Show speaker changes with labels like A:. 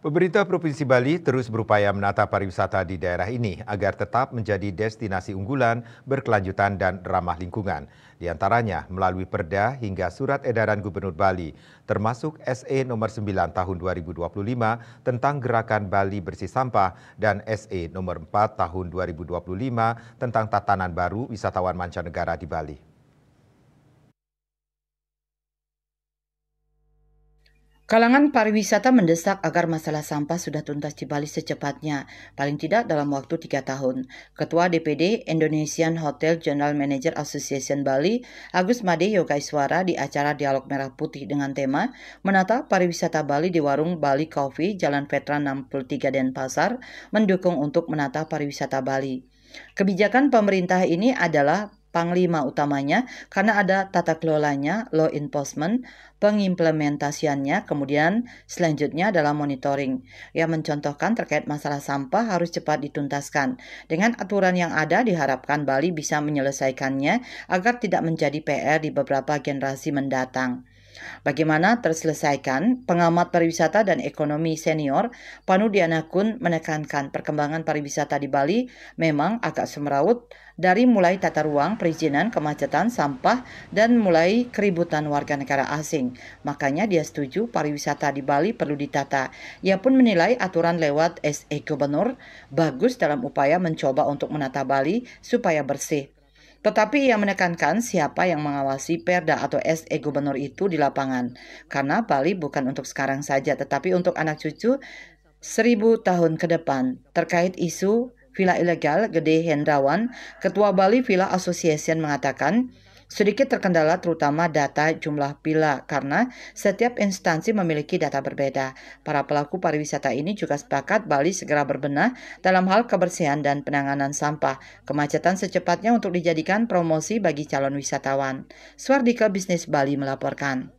A: Pemerintah Provinsi Bali terus berupaya menata pariwisata di daerah ini agar tetap menjadi destinasi unggulan, berkelanjutan dan ramah lingkungan. Di antaranya melalui Perda hingga Surat Edaran Gubernur Bali, termasuk SE nomor 9 tahun 2025 tentang Gerakan Bali Bersih Sampah dan SE nomor 4 tahun 2025 tentang tatanan baru wisatawan mancanegara di Bali.
B: Kalangan pariwisata mendesak agar masalah sampah sudah tuntas di Bali secepatnya, paling tidak dalam waktu 3 tahun. Ketua DPD Indonesian Hotel General Manager Association Bali, Agus Made Yogaiswara di acara Dialog Merah Putih dengan tema Menata Pariwisata Bali di Warung Bali Coffee, Jalan Veteran 63 Denpasar, mendukung untuk menata pariwisata Bali. Kebijakan pemerintah ini adalah panglima utamanya karena ada tata kelolanya, law enforcement, pengimplementasiannya, kemudian selanjutnya dalam monitoring. Yang mencontohkan terkait masalah sampah harus cepat dituntaskan. Dengan aturan yang ada diharapkan Bali bisa menyelesaikannya agar tidak menjadi PR di beberapa generasi mendatang. Bagaimana terselesaikan, pengamat pariwisata dan ekonomi senior Panu Dianakun menekankan perkembangan pariwisata di Bali memang agak semeraut dari mulai tata ruang, perizinan, kemacetan, sampah, dan mulai keributan warga negara asing. Makanya dia setuju pariwisata di Bali perlu ditata. Ia pun menilai aturan lewat SE Gubernur bagus dalam upaya mencoba untuk menata Bali supaya bersih. Tetapi ia menekankan siapa yang mengawasi Perda atau SE Gubernur itu di lapangan. Karena Bali bukan untuk sekarang saja, tetapi untuk anak cucu 1000 tahun ke depan. Terkait isu villa ilegal, Gede Hendrawan, Ketua Bali Villa Association mengatakan, sedikit terkendala terutama data jumlah villa karena setiap instansi memiliki data berbeda. Para pelaku pariwisata ini juga sepakat Bali segera berbenah dalam hal kebersihan dan penanganan sampah, kemacetan secepatnya untuk dijadikan promosi bagi calon wisatawan. Swardika Bisnis Bali melaporkan.